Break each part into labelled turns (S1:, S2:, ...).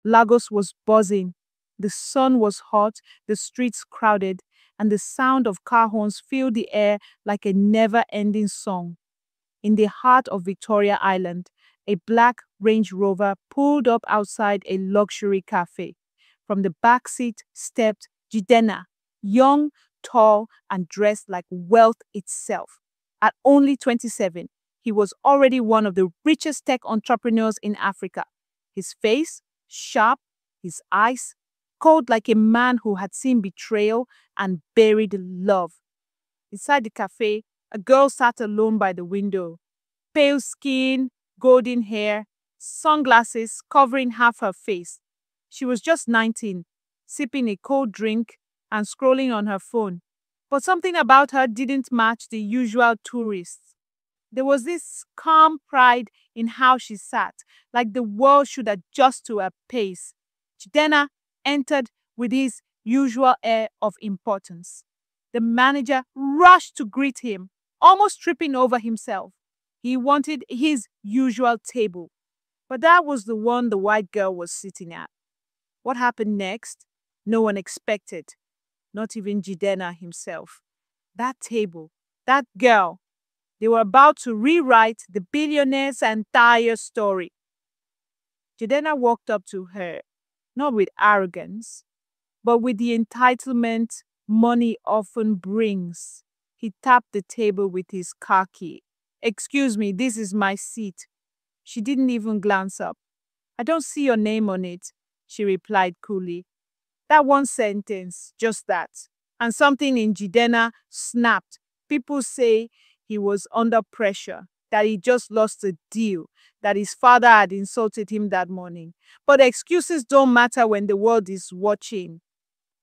S1: Lagos was buzzing. The sun was hot, the streets crowded, and the sound of car horns filled the air like a never-ending song. In the heart of Victoria Island, a black Range Rover pulled up outside a luxury cafe. From the back seat stepped Jidena, young, tall, and dressed like wealth itself. At only 27, he was already one of the richest tech entrepreneurs in Africa. His face, sharp, his eyes, cold like a man who had seen betrayal and buried love. Inside the cafe, a girl sat alone by the window. Pale skin, golden hair, sunglasses covering half her face. She was just 19, sipping a cold drink and scrolling on her phone. But something about her didn't match the usual tourists. There was this calm pride in how she sat, like the world should adjust to her pace. Chidena entered with his usual air of importance. The manager rushed to greet him, almost tripping over himself. He wanted his usual table, but that was the one the white girl was sitting at. What happened next? No one expected, not even Jidena himself. That table, that girl, they were about to rewrite the billionaire's entire story. Jidena walked up to her, not with arrogance, but with the entitlement money often brings. He tapped the table with his car key. "Excuse me, this is my seat." She didn't even glance up. "I don't see your name on it," she replied coolly. That one sentence, just that. And something in Jidena snapped. People say he was under pressure, that he just lost a deal, that his father had insulted him that morning. But excuses don't matter when the world is watching.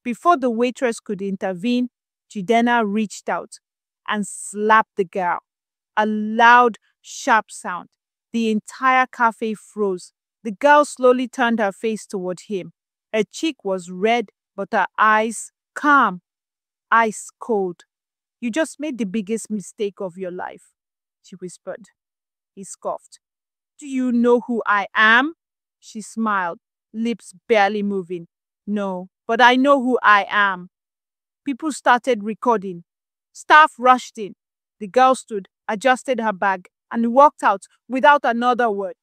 S1: Before the waitress could intervene, Jidena reached out and slapped the girl. A loud, sharp sound. The entire cafe froze. The girl slowly turned her face toward him. Her cheek was red, but her eyes calm, ice cold. "You just made the biggest mistake of your life," she whispered. He scoffed. "Do you know who I am?" She smiled, lips barely moving. "No, but I know who I am." People started recording. Staff rushed in. The girl stood, adjusted her bag, and walked out without another word.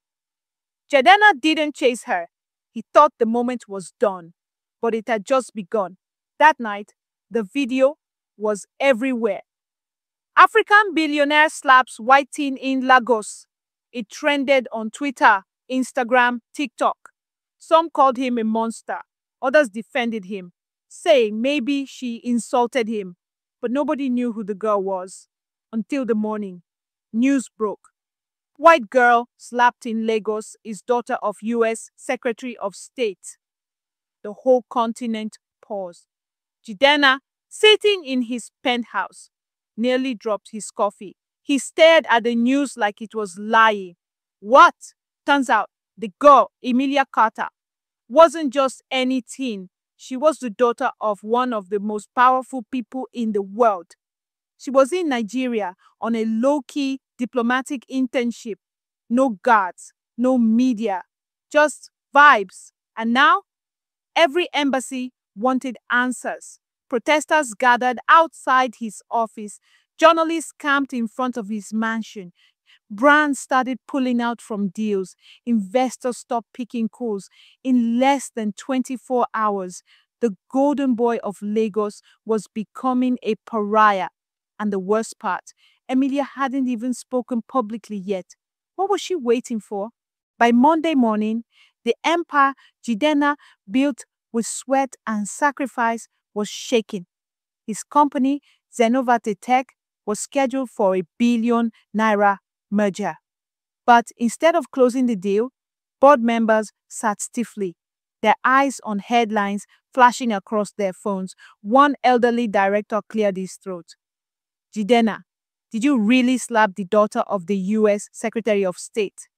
S1: Jadena didn't chase her. He thought the moment was done, but it had just begun. That night, the video was everywhere. African billionaire slaps white teen in Lagos. It trended on Twitter, Instagram, TikTok. Some called him a monster. Others defended him, saying maybe she insulted him. But nobody knew who the girl was. Until the morning, news broke. White girl slapped in Lagos is daughter of U.S. Secretary of State. The whole continent paused. Jidena, sitting in his penthouse, nearly dropped his coffee. He stared at the news like it was lying. What? Turns out, the girl, Emilia Carter, wasn't just any teen. She was the daughter of one of the most powerful people in the world. She was in Nigeria on a low-key diplomatic internship. No guards, no media, just vibes. And now, every embassy wanted answers. Protesters gathered outside his office. Journalists camped in front of his mansion. Brands started pulling out from deals. Investors stopped picking calls. In less than 24 hours, the golden boy of Lagos was becoming a pariah. And the worst part, Emilia hadn't even spoken publicly yet. What was she waiting for? By Monday morning, the empire Jidena built with sweat and sacrifice was shaking. His company, Zenovate Tech, was scheduled for a billion naira merger. But instead of closing the deal, board members sat stiffly, their eyes on headlines flashing across their phones. One elderly director cleared his throat. "Jidena, did you really slap the daughter of the U.S. Secretary of State?"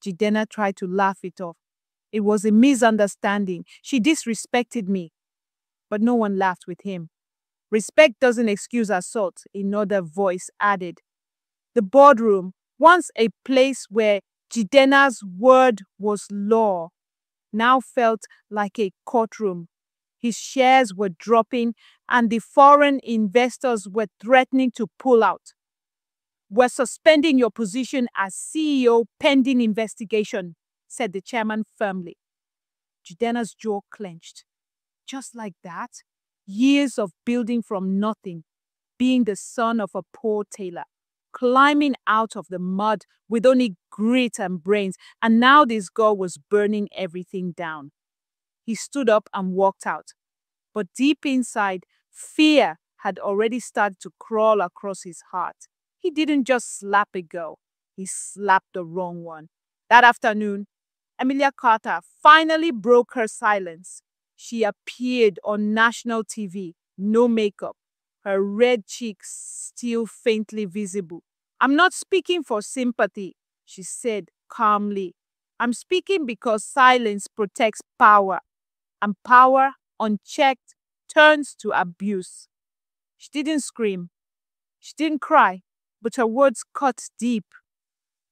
S1: Jidena tried to laugh it off. "It was a misunderstanding. She disrespected me." But no one laughed with him. "Respect doesn't excuse assault," another voice added. The boardroom, once a place where Jidena's word was law, now felt like a courtroom. His shares were dropping, and the foreign investors were threatening to pull out. "We're suspending your position as CEO pending investigation," said the chairman firmly. Jidena's jaw clenched. Just like that, years of building from nothing, being the son of a poor tailor, climbing out of the mud with only grit and brains, and now this girl was burning everything down. He stood up and walked out. But deep inside, fear had already started to crawl across his heart. He didn't just slap a girl, he slapped the wrong one. That afternoon, Emilia Carter finally broke her silence. She appeared on national TV, no makeup, her red cheeks still faintly visible. "I'm not speaking for sympathy," she said calmly. "I'm speaking because silence protects power, and power, unchecked, turns to abuse." She didn't scream. She didn't cry, but her words cut deep.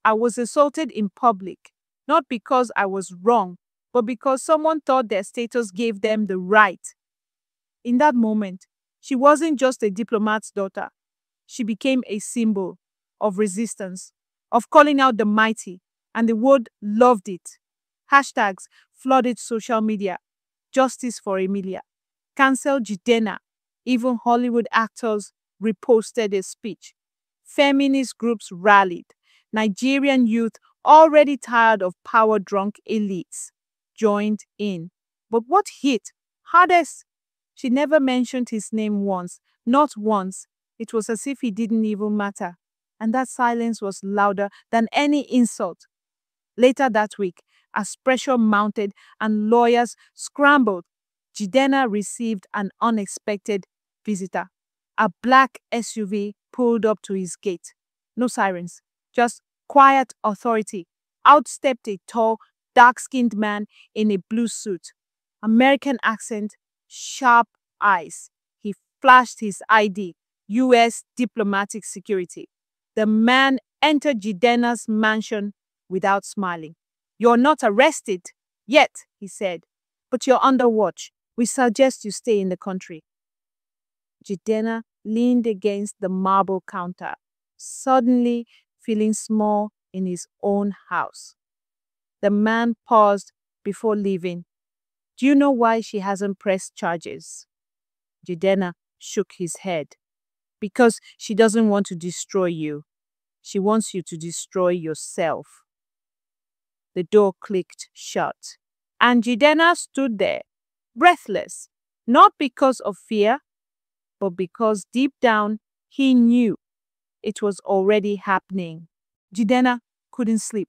S1: "I was assaulted in public, not because I was wrong, but because someone thought their status gave them the right." In that moment, she wasn't just a diplomat's daughter. She became a symbol of resistance, of calling out the mighty, and the world loved it. Hashtags flooded social media. "Justice for Emilia." "Cancel Jidena." Even Hollywood actors reposted a speech. Feminist groups rallied. Nigerian youth, already tired of power-drunk elites, joined in. But what hit hardest? She never mentioned his name once, not once. It was as if he didn't even matter. And that silence was louder than any insult. Later that week, as pressure mounted and lawyers scrambled, Jidena received an unexpected visitor. A black SUV pulled up to his gate. No sirens, just quiet authority. Out stepped a tall, dark-skinned man in a blue suit. American accent, sharp eyes. He flashed his ID, U.S. diplomatic security. The man entered Jidena's mansion without smiling. "You're not arrested yet," he said, "but you're under watch. We suggest you stay in the country." Jidena leaned against the marble counter, suddenly feeling small in his own house. The man paused before leaving. "Do you know why she hasn't pressed charges?" Jidena shook his head. "Because she doesn't want to destroy you. She wants you to destroy yourself." The door clicked shut, and Jidena stood there, breathless, not because of fear, but because deep down he knew it was already happening. Jidena couldn't sleep.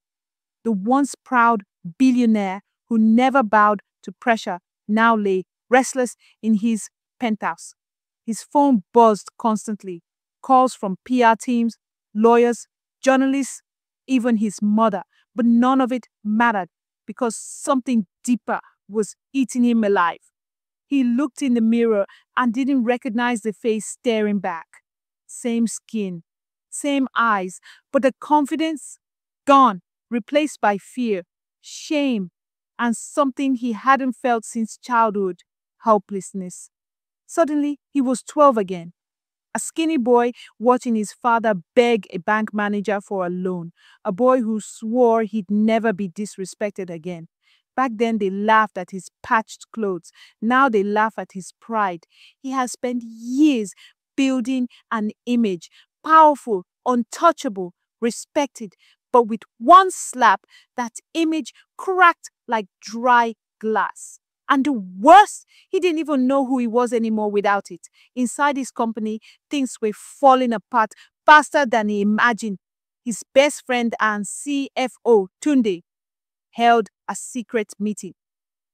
S1: The once proud billionaire who never bowed to pressure now lay restless in his penthouse. His phone buzzed constantly. Calls from PR teams, lawyers, journalists, even his mother. But none of it mattered because something deeper was eating him alive. He looked in the mirror and didn't recognize the face staring back. Same skin, same eyes, but the confidence gone, replaced by fear, shame, and something he hadn't felt since childhood, helplessness. Suddenly, he was 12 again. A skinny boy watching his father beg a bank manager for a loan. A boy who swore he'd never be disrespected again. Back then, they laughed at his patched clothes. Now they laugh at his pride. He has spent years building an image, powerful, untouchable, respected. But with one slap, that image cracked like dry glass. And the worst, he didn't even know who he was anymore without it. Inside his company, things were falling apart faster than he imagined. His best friend and CFO, Tunde, held a secret meeting.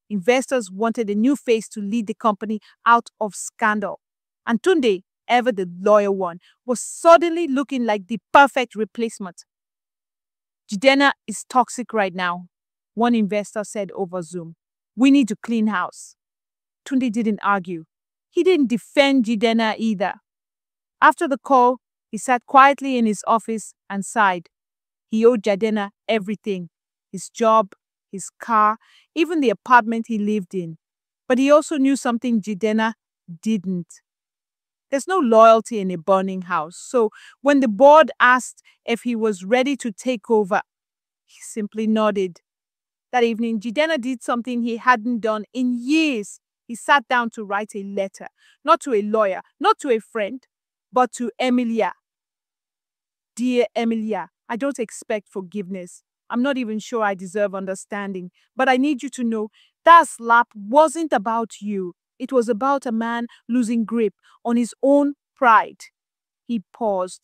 S1: Investors wanted a new face to lead the company out of scandal. And Tunde, ever the loyal one, was suddenly looking like the perfect replacement. "Jidena is toxic right now," one investor said over Zoom. "We need to clean house." Tunde didn't argue. He didn't defend Jidena either. After the call, he sat quietly in his office and sighed. He owed Jidena everything: his job, his car, even the apartment he lived in. But he also knew something Jidena didn't. There's no loyalty in a burning house. So when the board asked if he was ready to take over, he simply nodded. That evening, Jidena did something he hadn't done in years. He sat down to write a letter, not to a lawyer, not to a friend, but to Emilia. Dear Emilia, I don't expect forgiveness. I'm not even sure I deserve understanding, but I need you to know that slap wasn't about you. It was about a man losing grip on his own pride. He paused.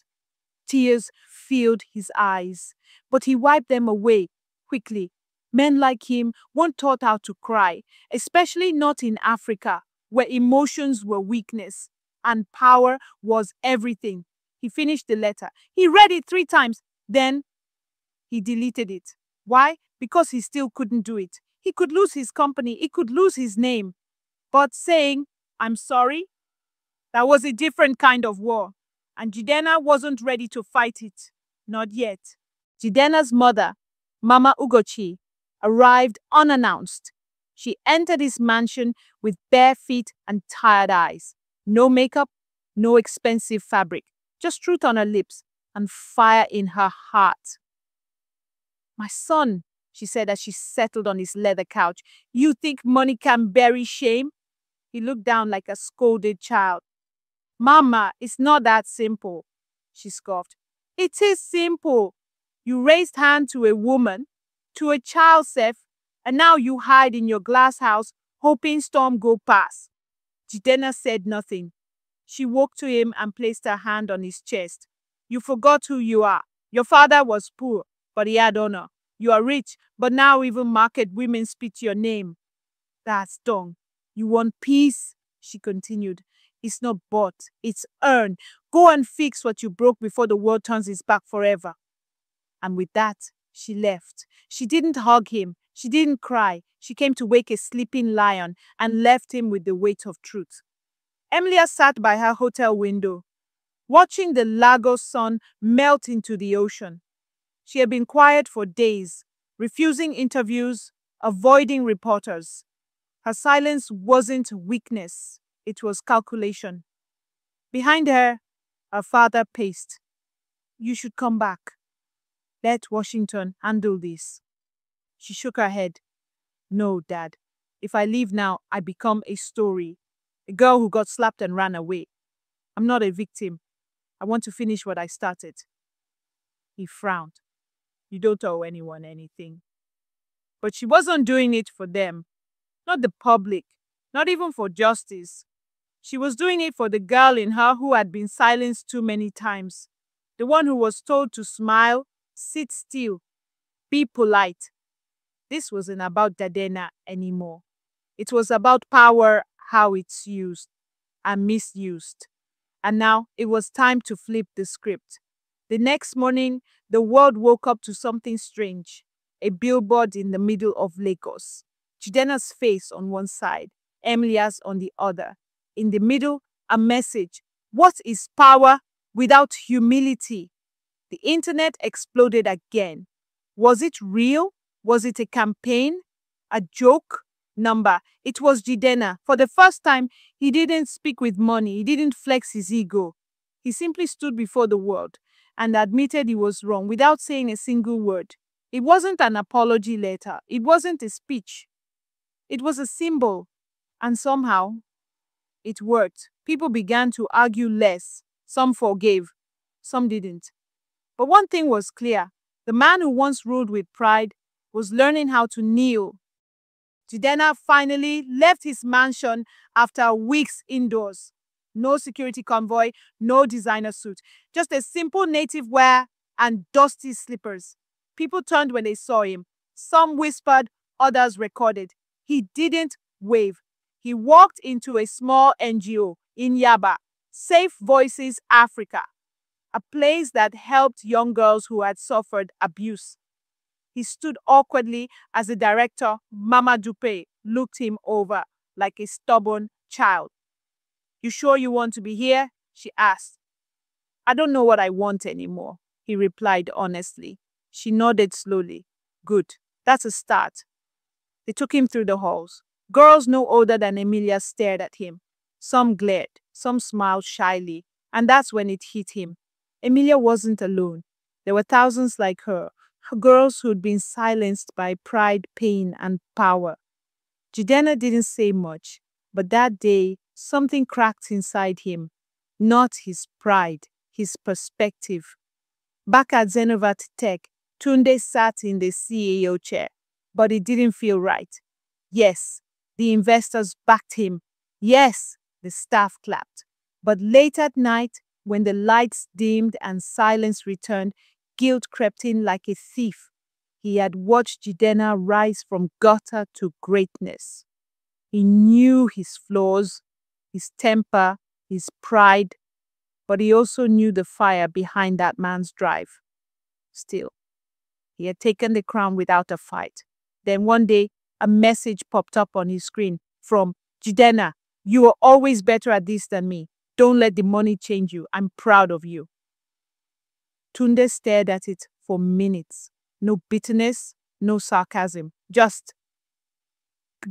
S1: Tears filled his eyes, but he wiped them away quickly. Men like him weren't taught how to cry, especially not in Africa, where emotions were weakness and power was everything. He finished the letter. He read it 3 times. Then he deleted it. Why? Because he still couldn't do it. He could lose his company. He could lose his name. But saying, I'm sorry, that was a different kind of war. And Jidena wasn't ready to fight it. Not yet. Jidena's mother, Mama Ugochi, arrived unannounced. She entered his mansion with bare feet and tired eyes. No makeup, no expensive fabric, just truth on her lips and fire in her heart. My son, she said as she settled on his leather couch, you think money can bury shame? He looked down like a scolded child. Mama, it's not that simple, she scoffed. It is simple. You raised hand to a woman, to a child self, and now you hide in your glass house hoping storm go past. Jidena said nothing. She walked to him and placed her hand on his chest. You forgot who you are. Your father was poor, but he had honor. You are rich, but now even market women spit your name. That's stung. You want peace? She continued. It's not bought, it's earned. Go and fix what you broke before the world turns its back forever. And with that, she left. She didn't hug him. She didn't cry. She came to wake a sleeping lion and left him with the weight of truth. Emilia sat by her hotel window, watching the Lagos sun melt into the ocean. She had been quiet for days, refusing interviews, avoiding reporters. Her silence wasn't weakness, it was calculation. Behind her father paced. You should come back. Let Washington handle this. She shook her head. No, Dad. If I leave now, I become a story. A girl who got slapped and ran away. I'm not a victim. I want to finish what I started. He frowned. You don't owe anyone anything. But she wasn't doing it for them. Not the public. Not even for justice. She was doing it for the girl in her who had been silenced too many times. The one who was told to smile, sit still, be polite. This wasn't about Jidena anymore. It was about power, how it's used and misused. And now it was time to flip the script. The next morning, the world woke up to something strange. A billboard in the middle of Lagos. Jidena's face on one side, Emilia's on the other. In the middle, a message. What is power without humility? The internet exploded again. Was it real? Was it a campaign? A joke? Number. It was Jidena. For the first time, he didn't speak with money. He didn't flex his ego. He simply stood before the world and admitted he was wrong without saying a single word. It wasn't an apology letter. It wasn't a speech. It was a symbol. And somehow, it worked. People began to argue less. Some forgave. Some didn't. But one thing was clear. The man who once ruled with pride was learning how to kneel. Jidena finally left his mansion after weeks indoors. No security convoy, no designer suit. Just a simple native wear and dusty slippers. People turned when they saw him. Some whispered, others recorded. He didn't wave. He walked into a small NGO in Yaba, Safe Voices Africa, a place that helped young girls who had suffered abuse. He stood awkwardly as the director, Mama Dupe, looked him over like a stubborn child. You sure you want to be here? She asked. I don't know what I want anymore, he replied honestly. She nodded slowly. Good, that's a start. They took him through the halls. Girls no older than Emilia stared at him. Some glared, some smiled shyly, and that's when it hit him. Emilia wasn't alone. There were thousands like her, girls who'd been silenced by pride, pain, and power. Jidena didn't say much, but that day something cracked inside him. Not his pride, his perspective. Back at Zenovat Tech, Tunde sat in the CEO chair, but it didn't feel right. Yes, the investors backed him. Yes, the staff clapped. But late at night, when the lights dimmed and silence returned, guilt crept in like a thief. He had watched Jidena rise from gutter to greatness. He knew his flaws, his temper, his pride, but he also knew the fire behind that man's drive. Still, he had taken the crown without a fight. Then one day, a message popped up on his screen from Jidena. You are always better at this than me. Don't let the money change you. I'm proud of you. Tunde stared at it for minutes. No bitterness, no sarcasm, just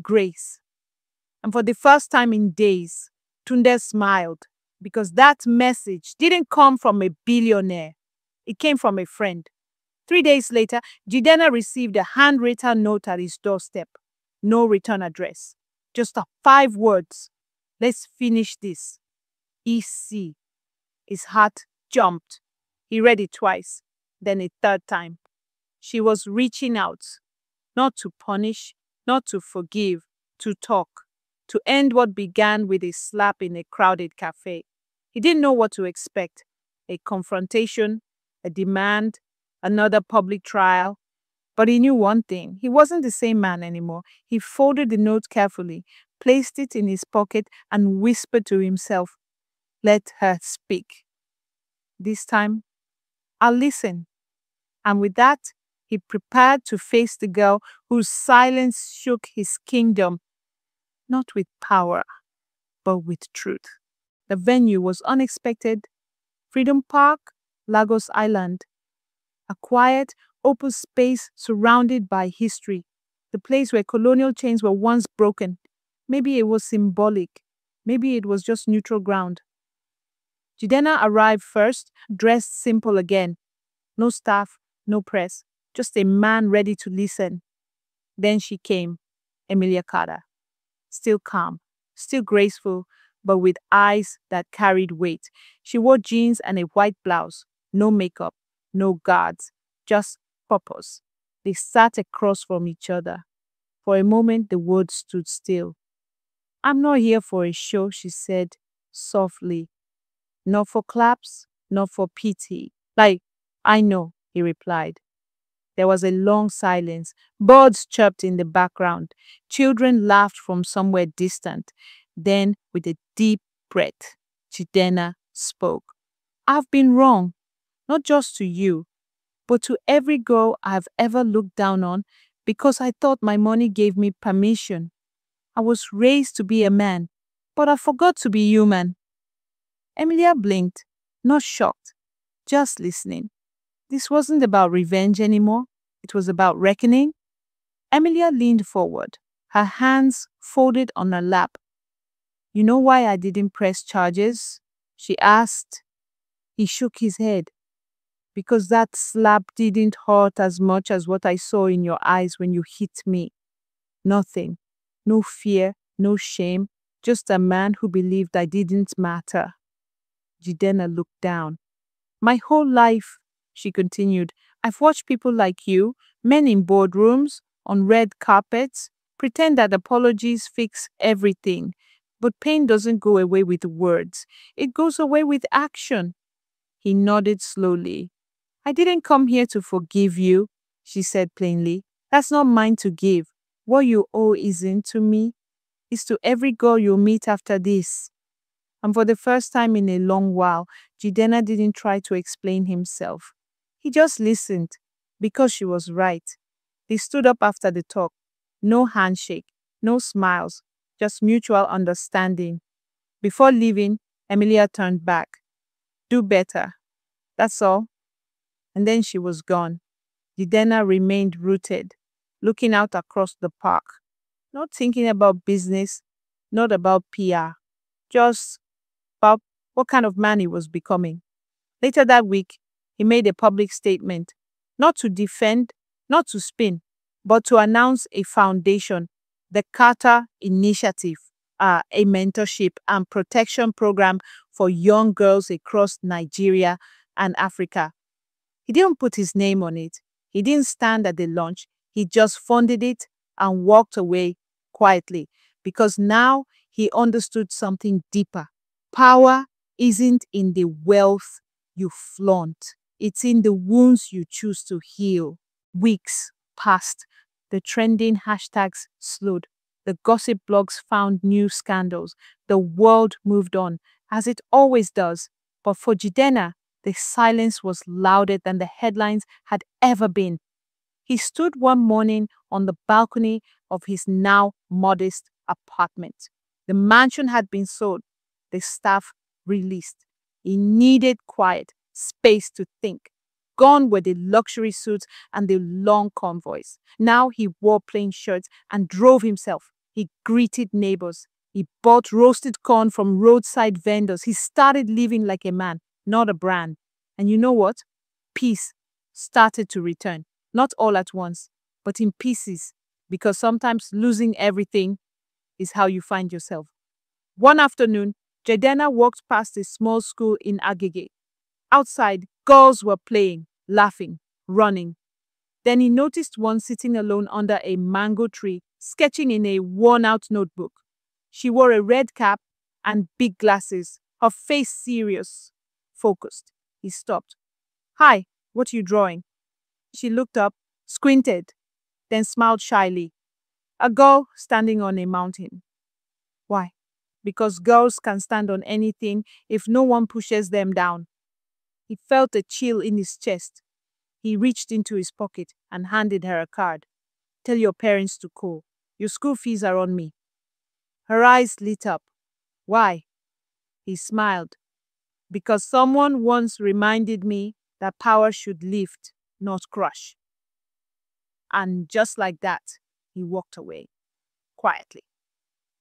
S1: grace. And for the first time in days, Tunde smiled because that message didn't come from a billionaire. It came from a friend. 3 days later, Jidena received a handwritten note at his doorstep. No return address. Just 5 words. Let's finish this. EC. His heart jumped. He read it twice, then a third time. She was reaching out, not to punish, not to forgive, to talk, to end what began with a slap in a crowded cafe. He didn't know what to expect. A confrontation, a demand, another public trial. But he knew one thing. He wasn't the same man anymore. He folded the note carefully, placed it in his pocket, and whispered to himself, "Let her speak. This time, I'll listen." And with that, he prepared to face the girl whose silence shook his kingdom, not with power, but with truth. The venue was unexpected. Freedom Park, Lagos Island. A quiet, open space surrounded by history. The place where colonial chains were once broken. Maybe it was symbolic. Maybe it was just neutral ground. Jidena arrived first, dressed simple again. No staff, no press, just a man ready to listen. Then she came, Emilia Carter. Still calm, still graceful, but with eyes that carried weight. She wore jeans and a white blouse, no makeup, no guards, just purpose. They sat across from each other. For a moment, the words stood still. "I'm not here for a show," she said softly. "Not for claps, not for pity." "I know," he replied. There was a long silence. Birds chirped in the background. Children laughed from somewhere distant. Then, with a deep breath, Jidena spoke. "I've been wrong, not just to you, but to every girl I've ever looked down on because I thought my money gave me permission. I was raised to be a man, but I forgot to be human." Emilia blinked, not shocked, just listening. This wasn't about revenge anymore. It was about reckoning. Emilia leaned forward, her hands folded on her lap. "You know why I didn't press charges?" she asked. He shook his head. "Because that slap didn't hurt as much as what I saw in your eyes when you hit me. Nothing. No fear, no shame, just a man who believed I didn't matter." Jidena looked down. "My whole life," she continued, "I've watched people like you, men in boardrooms, on red carpets, pretend that apologies fix everything. But pain doesn't go away with words. It goes away with action." He nodded slowly. "I didn't come here to forgive you," she said plainly. "That's not mine to give. What you owe isn't to me. It's to every girl you'll meet after this." And for the first time in a long while, Jidena didn't try to explain himself. He just listened, because she was right. They stood up after the talk. No handshake, no smiles, just mutual understanding. Before leaving, Emilia turned back. "Do better. That's all." And then she was gone. Jidena remained rooted, looking out across the park. not thinking about business, not about PR, just about what kind of man he was becoming. Later that week, he made a public statement, not to defend, not to spin, but to announce a foundation, the Carter Initiative, a mentorship and protection program for young girls across Nigeria and Africa. He didn't put his name on it. He didn't stand at the launch. He just funded it and walked away quietly because now he understood something deeper. Power isn't in the wealth you flaunt, it's in the wounds you choose to heal. Weeks passed. The trending hashtags slowed. The gossip blogs found new scandals. The world moved on, as it always does. But for Jidena, the silence was louder than the headlines had ever been. He stood one morning on the balcony of his now modest apartment. The mansion had been sold, the staff released. He needed quiet, space to think. Gone were the luxury suits and the long convoys. Now he wore plain shirts and drove himself. He greeted neighbors. He bought roasted corn from roadside vendors. He started living like a man, not a brand. And you know what? Peace started to return. Not all at once, but in pieces, because sometimes losing everything is how you find yourself. One afternoon, Jadena walked past a small school in Agege. Outside, girls were playing, laughing, running. Then he noticed one sitting alone under a mango tree, sketching in a worn-out notebook. She wore a red cap and big glasses, her face serious, focused. He stopped. "Hi, what are you drawing?" She looked up, squinted, then smiled shyly. "A girl standing on a mountain." "Why?" "Because girls can stand on anything if no one pushes them down." He felt a chill in his chest. He reached into his pocket and handed her a card. "Tell your parents to call. Your school fees are on me." Her eyes lit up. "Why?" He smiled. "Because someone once reminded me that power should lift, not crush." And just like that, he walked away, quietly.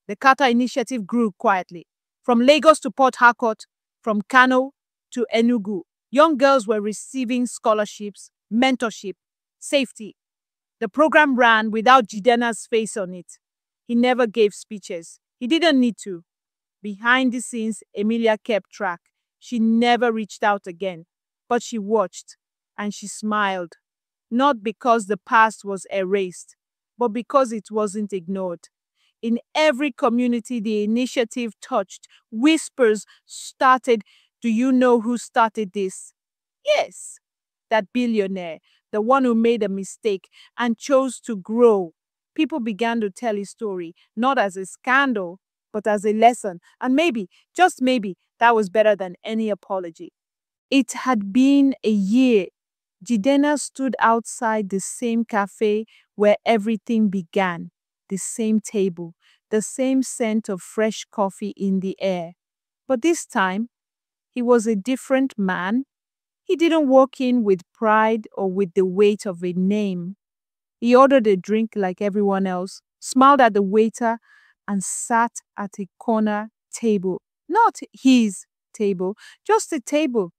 S1: The Carter Initiative grew quietly. From Lagos to Port Harcourt, from Kano to Enugu, young girls were receiving scholarships, mentorship, safety. The program ran without Jidena's face on it. He never gave speeches. He didn't need to. Behind the scenes, Emilia kept track. She never reached out again, but she watched and she smiled. Not because the past was erased, but because it wasn't ignored. In every community the initiative touched, whispers started. "Do you know who started this?" Yes, that billionaire, the one who made a mistake and chose to grow. People began to tell his story, not as a scandal, but as a lesson. And maybe, just maybe, that was better than any apology. It had been a year. Jidena stood outside the same cafe where everything began, the same table, the same scent of fresh coffee in the air. But this time, he was a different man. He didn't walk in with pride or with the weight of a name. He ordered a drink like everyone else, smiled at the waiter, and sat at a corner table. Not his table, just a table.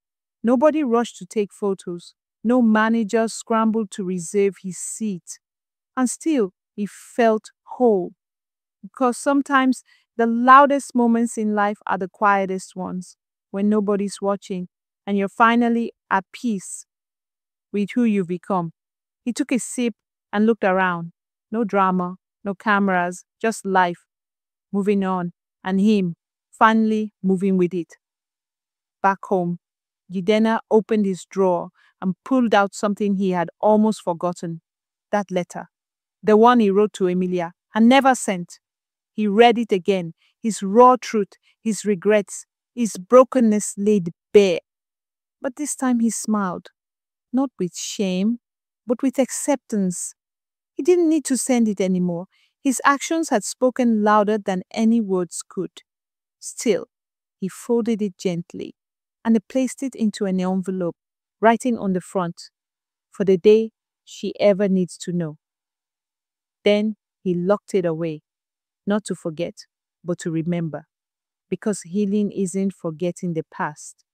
S1: Nobody rushed to take photos. No manager scrambled to reserve his seat. And still, he felt whole. Because sometimes the loudest moments in life are the quietest ones, when nobody's watching and you're finally at peace with who you've become. He took a sip and looked around. No drama, no cameras, just life moving on, and him finally moving with it. Back home, Jidena opened his drawer and pulled out something he had almost forgotten. That letter, the one he wrote to Emilia and never sent. He read it again, his raw truth, his regrets, his brokenness laid bare. But this time he smiled, not with shame, but with acceptance. He didn't need to send it anymore. His actions had spoken louder than any words could. Still, he folded it gently and placed it into an envelope, writing on the front, "For the day she ever needs to know." Then He locked it away, not to forget, but to remember. Because healing isn't forgetting the past,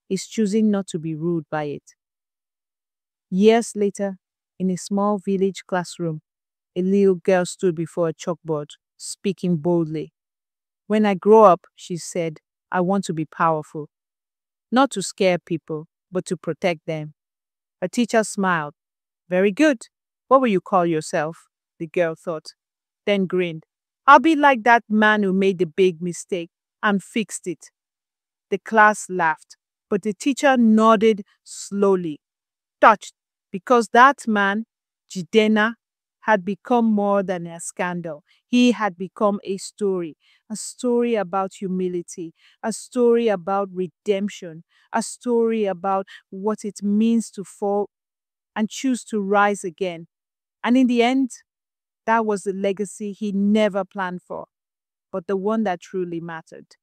S1: it's choosing not to be ruled by it. Years later, in a small village classroom, a little girl stood before a chalkboard, speaking boldly. When I grow up, she said, I want to be powerful, not to scare people, but to protect them. Her teacher smiled. Very good. What will you call yourself? The girl thought, then grinned. I'll be like that man who made the big mistake and fixed it. The class laughed, but the teacher nodded slowly, touched, because that man, Jidena, had become more than a scandal. He had become a story about humility, a story about redemption, a story about what it means to fall and choose to rise again. And in the end, that was the legacy he never planned for, but the one that truly mattered.